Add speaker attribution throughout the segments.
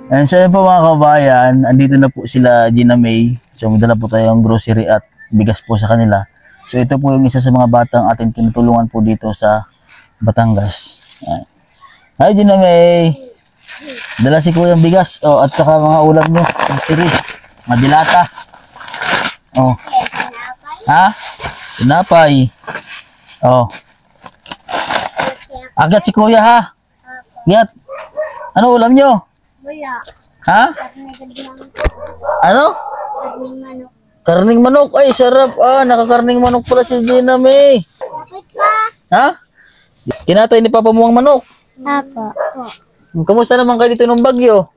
Speaker 1: And so yun po mga kabayan, andito na po sila Gina May. So magdala po tayong grocery at bigas po sa kanila. So ito po yung isa sa mga batang ating tinutulungan po dito sa Batangas. Hi Gina May! Dala si Kuya bigas at saka mga ulam nyo. Grocery, mga dilata. Ha? Tinapay. Agat si Kuya ha? Agat. Ano ulam nyo?
Speaker 2: Wala.
Speaker 1: Ha? Ano?
Speaker 2: Karning manok.
Speaker 1: Karning manok. Ay, sarap. Nakakarning manok pala si Gina May.
Speaker 2: Kapit pa.
Speaker 1: Ha? Kinatay ni Papa mo ang manok.
Speaker 2: Apo.
Speaker 1: Kamusta naman kayo dito ng bagyo?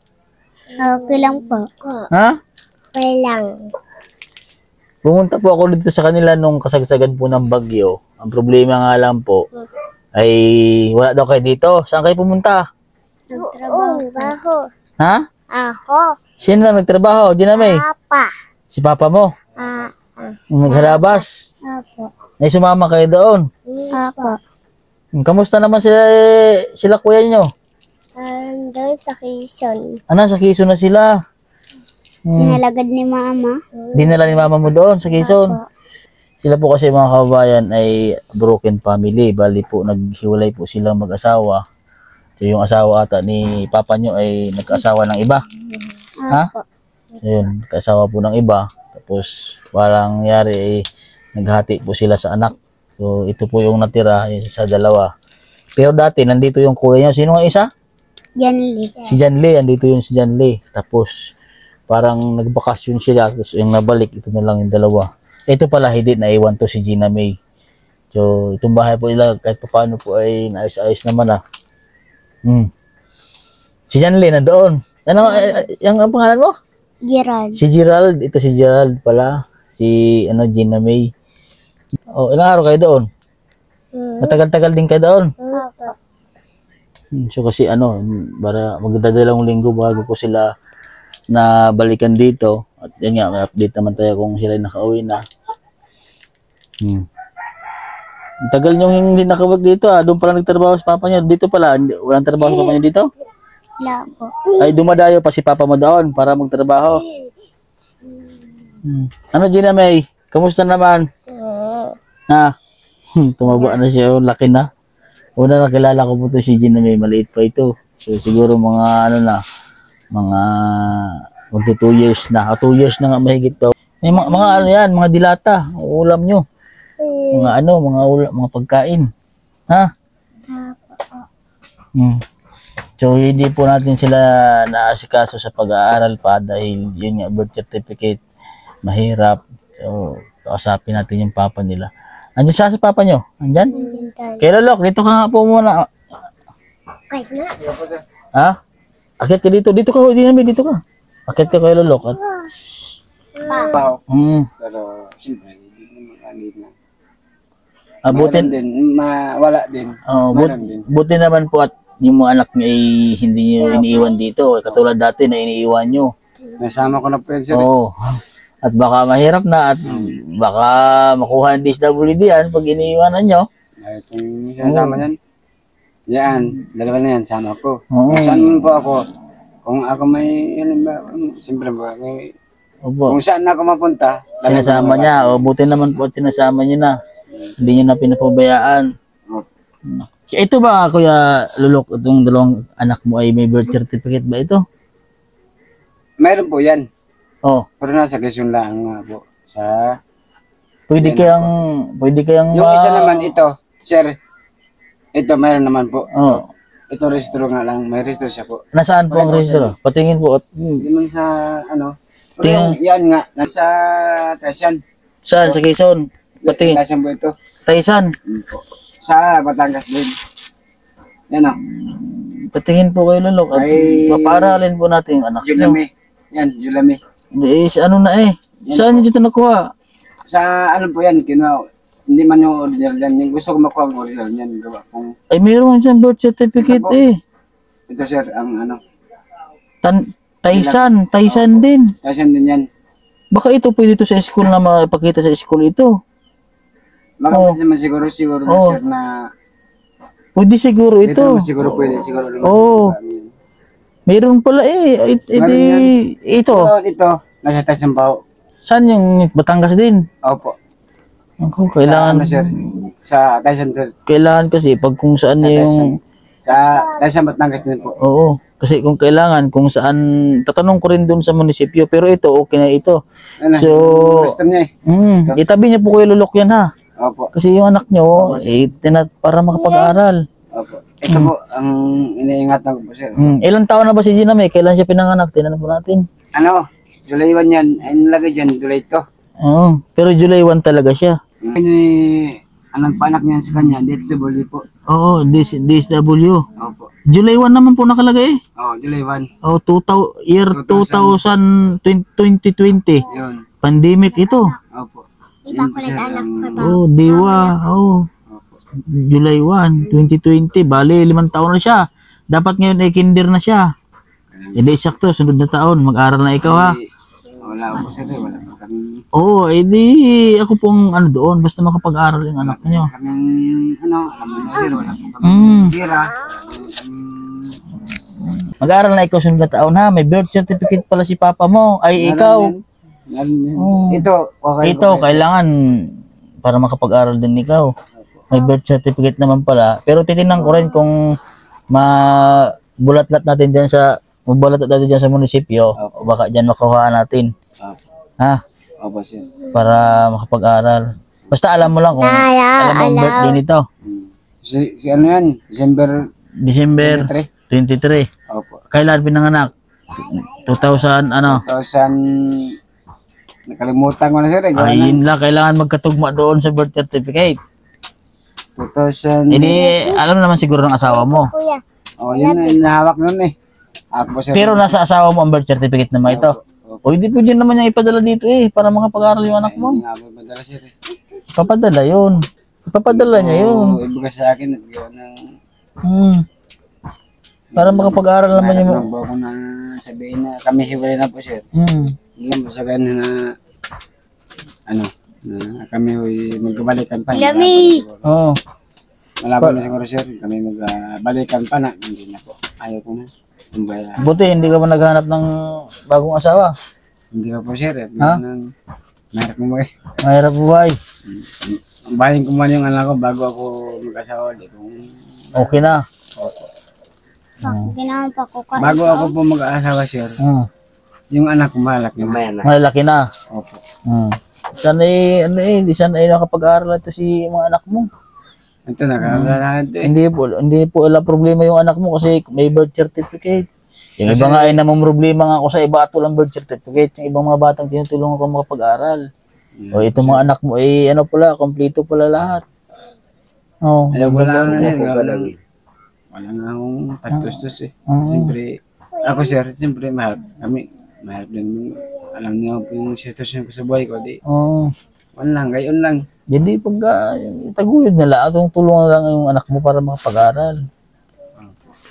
Speaker 2: Okay lang po.
Speaker 1: Ha?
Speaker 2: Okay lang.
Speaker 1: Pumunta po ako dito sa kanila nung kasagsagan po ng bagyo. Ang problema nga lang po ay wala daw kayo dito. Saan kayo pumunta?
Speaker 2: Nagtrabaho.
Speaker 1: Ha?
Speaker 2: Ako.
Speaker 1: Sino lang nagtrabaho? Gina May?
Speaker 2: Papa.
Speaker 1: Si Papa mo? Naghalabas?
Speaker 2: Apo.
Speaker 1: Ay sumama kayo doon.
Speaker 2: Apo.
Speaker 1: Kamusta naman sila kuya nyo?
Speaker 2: Doon sa Quezon.
Speaker 1: Sa Quezon na sila.
Speaker 2: Nalagad ni mama.
Speaker 1: Dinala ni mama mo doon sa Quezon.
Speaker 2: Apo.
Speaker 1: Sila po kasi mga kabayan ay broken family. Bali po naghiwalay po silang mag-asawa. So, yung asawa ata ni papa nyo ay nagkaasawa ng iba. Ha?
Speaker 2: Apo.
Speaker 1: So, yun, nagkaasawa po ng iba. Tapos parang nangyari ay naghati po sila sa anak. So ito po yung natira yung sa dalawa. Pero dati nandito yung kuya nyo. Sino nga isa?
Speaker 2: Janly.
Speaker 1: Si Janly. Andito yung si Janly. Tapos parang nagbakasyon sila. Tapos yung nabalik, ito na lang yung dalawa. Ito pala hindi naiwan to si Gina May. So itong bahay po nila kahit paano po ay naayos-ayos naman . Si Janly nandoon. Ano yung pangalan mo?
Speaker 2: Gerald.
Speaker 1: Si Gerald. Ito si Gerald pala. Si Gina May. Ilang araw kayo doon? Matagal-tagal din kayo doon?
Speaker 2: Apo.
Speaker 1: So kasi para magdadalawang linggo bago po sila na balikan dito. At yan nga, may update naman tayo kung sila nakauwi na. Ang tagal nyo hindi nakawag dito . Doon pala nagtrabaho sa papa niya. Dito pala, walang trabaho sa papa niya dito?
Speaker 2: Wala po.
Speaker 1: Ay, dumadayo pa si papa mo doon para magtrabaho. Ano Gina May? Kamusta naman? Tumaba na siya. Laki na. Una nakilala ko po ito si Gina May. Maliit pa ito. So siguro mga mga magto 2 years na. 2 years na nga mahigit pa. May mga yan, mga dilata. Ulam nyo. Mga pagkain. Ha? So hindi po natin sila naasikaso sa pag-aaral pa dahil yun nga birth certificate mahirap. So kausapin natin yung papa nila. Andiyan siya si papa nyo? Andiyan? Kay Lolok, dito ka nga po muna.
Speaker 2: Kahit na.
Speaker 1: Ha? Akit ka dito. Dito ka. Dito ka. Akit ka kay Lolok.
Speaker 3: Pero siyempre hindi naman na.
Speaker 1: Buti
Speaker 3: din, wala din.
Speaker 1: Buti naman po at yung mga anak niya ay hindi niyo iniiwan dito. Katulad dati na iniiwan nyo.
Speaker 3: Nasama ko na po yan, sir.
Speaker 1: Oo. At baka mahirap na at baka makuha ng DSWD yan pag iniiwanan nyo.
Speaker 3: Ay, kung sinasama yan, yan, dalawa na yan, sama ko.
Speaker 1: Oo.
Speaker 3: Kung saan po ako, kung ako may, siyempre po, kung saan ako mapunta,
Speaker 1: Sinasama niya. Buti naman po at sinasama niyo na. Hindi niyo na pinapabayaan. Ito ba, Kuya Lulok, itong dalawang anak mo ay may birth certificate ba ito?
Speaker 3: mayroon po yan.
Speaker 1: Pero
Speaker 3: nasa Quezon lang nga po.
Speaker 1: Pwede kayang
Speaker 3: yung isa naman ito, sir. Ito mayroon naman po. Ito rehistro nga lang, may rehistro siya po.
Speaker 1: Nasaan po ang rehistro? Patingin po.
Speaker 3: Hindi sa yan nga, nasa Taisan.
Speaker 1: Saan? Sa Quezon? Patingin.
Speaker 3: Taisan po ito.
Speaker 1: Taisan?
Speaker 3: Sa Batangas din. Yan o.
Speaker 1: Patingin po kayo Lulok at paparalin po natin yung anak niyo.
Speaker 3: Julami. Yan, Julami.
Speaker 1: Saan niyo dito nakuha?
Speaker 3: Sa po yan, kinuha. Hindi man yung original yan. Yung gusto ko makuha ang original yan. Gawa kung...
Speaker 1: Ay, mayroon siyang birth certificate
Speaker 3: Ito sir, ang
Speaker 1: Taisan din.
Speaker 3: Taisan din yan.
Speaker 1: Baka ito pwede ito sa school na mapakita sa school ito.
Speaker 3: Baka pwede naman siguro na sir na...
Speaker 1: Pwede siguro ito.
Speaker 3: Siguro pwede, siguro.
Speaker 1: Mayroon pala ito.
Speaker 3: Ito, nasa taas ng baho.
Speaker 1: Saan yung Batangas din?
Speaker 3: Opo.
Speaker 1: Ako,
Speaker 3: Sa,
Speaker 1: kailangan,
Speaker 3: ano, sir? Sa Tyson Hill.
Speaker 1: kailangan kasi pag kung saan
Speaker 3: Sa
Speaker 1: yung,
Speaker 3: Tyson Batangas din po.
Speaker 1: oo, kasi kung kailangan, kung saan, tatanong ko rin dun sa munisipyo, pero ito, okay na ito.
Speaker 3: Ano,
Speaker 1: So,
Speaker 3: gusto niya
Speaker 1: itabi niya po kayo lulok yan ha.
Speaker 3: Opo.
Speaker 1: Kasi yung anak nyo, para makapag-aral.
Speaker 3: Opo. Ito po, ang iniingatan ko po, sir.
Speaker 1: Ilang taon na ba si Gina May? Kailan siya pinanganak? Tinan po natin.
Speaker 3: Ano, July 1 yan. Ay, nalagay dyan, July 2.
Speaker 1: Oo, pero July 1 talaga siya.
Speaker 3: Anong panak niyan sa kanya, DSWD po.
Speaker 1: Oo, DSW.
Speaker 3: Opo.
Speaker 1: July 1 naman po nakalagay.
Speaker 3: July 1.
Speaker 1: Oh, 2020.
Speaker 3: Yun.
Speaker 1: Pandemic ito.
Speaker 3: Opo.
Speaker 2: Di ba ako nag-anak pa ba?
Speaker 1: Oh, diwa. Oh. July 1, 2020. Bali, 5 taon na siya. Dapat ngayon ay kinder na siya. Hindi sakto, sunod na taon. Mag-aral na ikaw ha.
Speaker 3: Wala po sir, wala po kami.
Speaker 1: Oo, ako pong doon. Basta makapag-aral yung anak niyo.
Speaker 3: Kaming, alam mo na sir, wala po kami. Tira.
Speaker 1: Mag-aral na ikaw sunod na taon ha. May birth certificate pala si papa mo. Ay, ikaw.
Speaker 3: Ito, okay.
Speaker 1: Ito, kailangan para makapag-aral din ikaw. May birth certificate naman pala. Pero titingnan ko rin kung mabulat-lat natin dyan sa munisipyo. O baka dyan makuha natin. Ha?
Speaker 3: Opo sir.
Speaker 1: Para makapag-aral. Basta alam mo lang kung alam mo ang birthday nito.
Speaker 3: Si ano yan?
Speaker 1: December 23.
Speaker 3: Opo.
Speaker 1: Kailan pinanganak? 2000
Speaker 3: Nakalimutan ko na sir.
Speaker 1: Ayun lang, kailangan magkatugma doon sa birth certificate.
Speaker 3: 2000.
Speaker 1: Hindi, alam naman siguro ng asawa mo.
Speaker 2: Kuya,
Speaker 3: Yun na, nahawak nun eh. Ako sir.
Speaker 1: Pero nasa asawa mo ang birth certificate naman ito. O hindi pwede naman niya ipadala dito para makapag-aral yung anak mo.
Speaker 3: Hindi nga po madala sir eh.
Speaker 1: Papadala yun. Ipapadala niya yun.
Speaker 3: Ibuga sa akin at gawa ng...
Speaker 1: Para makapag-aral naman yung...
Speaker 3: Nagbago ko na sabihin na kami hiwalay na po sir. Hindi lang po sa ganun na... na kami magbalikan pa.
Speaker 2: Lami!
Speaker 1: Oo.
Speaker 3: Malabo na siguro sir. Kami magbalikan pa na. Hindi na po. Ayaw ko na. Kumbaya.
Speaker 1: Buti, hindi ka ba naghanap ng bagong asawa?
Speaker 3: Hindi pa po sir.
Speaker 1: Ha?
Speaker 3: Mahirap mo eh.
Speaker 1: Mahirap buhay.
Speaker 3: Bahin ko man yung anak ko bago ako mag-asawa. Di kung...
Speaker 1: Okay na.
Speaker 2: Ginawa pa ko ka.
Speaker 3: Bago ako po mag-asawa sir. Yung anak ko malaki na.
Speaker 1: Malaki na.
Speaker 3: Opo.
Speaker 1: Sana di sana nakapag-aral ito si mga anak mo.
Speaker 3: Ito nakakalahan ito eh.
Speaker 1: Hindi po wala problema yung anak mo kasi may birth certificate. Yung iba nga ay namang problema nga ako sa iba at walang birth certificate. Yung ibang mga batang tinutulungan ko makapag-aral. O itong mga anak mo ay kompleto pala lahat. Oh.
Speaker 3: Wala na akong patustos eh. Siyempre, ako sir, siyempre mahal din. Alam niyo po yung sitwasyon ko sa buhay ko. Gayon lang.
Speaker 1: Jadi pag itaguyod nila atong tulungan lang yung anak mo para makapag-aral.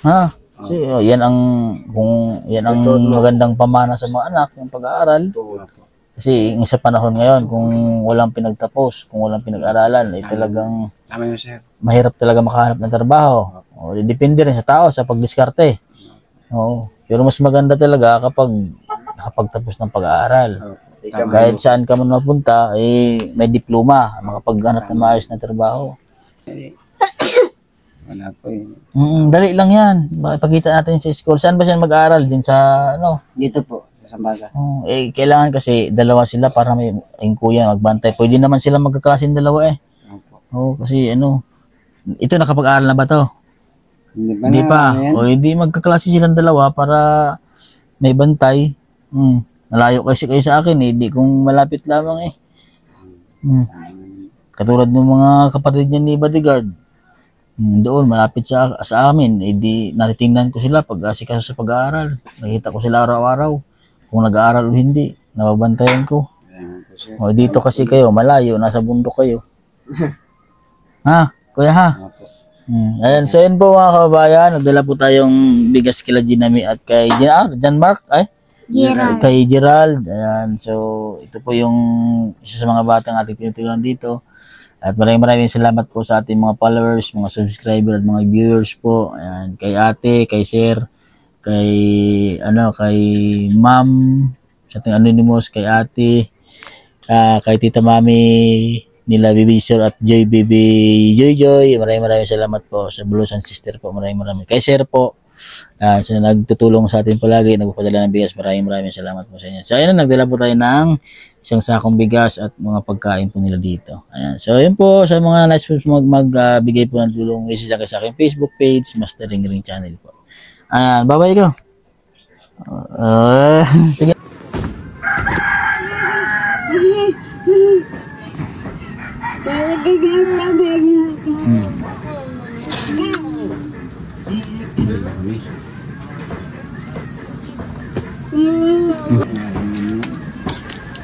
Speaker 1: Ha? Kasi yan ang magandang pamana sa mga anak, yung pag-aaral. Kasi sa panahon ngayon kung walang pinagtapos, kung walang pinag-aralan, ay talagang
Speaker 3: tama yun sir.
Speaker 1: Mahirap talaga makahanap ng trabaho. Depende rin sa tao sa pagdiskarte. Pero mas maganda talaga kapag nakapagtapos ng pag-aaral. Kahit saan ka man mapunta, may diploma, makapaghanap ng maayos na trabaho.
Speaker 3: Wala po eh.
Speaker 1: Dali lang yan. Pakita natin sa school. Saan ba siya mag-aaral? Din sa
Speaker 3: Dito po, sa Sambaga.
Speaker 1: Kailangan kasi dalawa sila para may kuya magbantay. Pwede naman sila magkaklasin dalawa eh. Kasi ito nakapag-aaral na ba to? Hindi pa. Hindi magkaklase silang dalawa para may bantay. Malayo kasi kayo sa akin eh. Hindi kung malapit lamang eh. Katulad ng mga kapatid niya ni bodyguard. Doon malapit sa amin. Di natitingnan ko sila pag asikaso sa pag-aaral. Nakita ko sila araw-araw. Kung nag-aaral o hindi. Nababantayan ko. Dito kasi kayo malayo. Nasa bundok kayo. Ha? Kuya ha? Ayan, so yun po mga kababayan, nagdala po tayong bigas kila Ginami at kay Janmark,
Speaker 2: Gerald.
Speaker 1: kay Gerald. Ayan, so ito po yung isa sa mga batang ating tinutulungan dito. At maraming salamat po sa ating mga followers, mga subscriber at mga viewers po. Ayan, kay ate, kay sir, kay kay Ma'am, sa ating anonymous, kay Ate, kay Tita Mami nila Bibi Sir at Joy Bibi Joy. Maraming salamat po sa Bulusan Sister po. Maraming. Kay Sir po, sa nagtutulong sa atin palagi, nagpapadala ng bigas. Maraming salamat po sa inyo. So ayun, nagdala po tayo ng isang sakong bigas at mga pagkain po nila dito. Ayan. So ayun po, sa mga nice folks magbigay po ng tulong, isa sa aking Facebook page, Master Ring Ring Channel po. Ayan, bye-bye ko. Sige.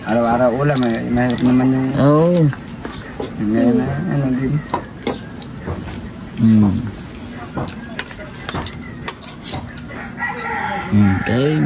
Speaker 3: Araw-araw ulam, mahirap naman yung ngayon na ano din.
Speaker 1: Okay.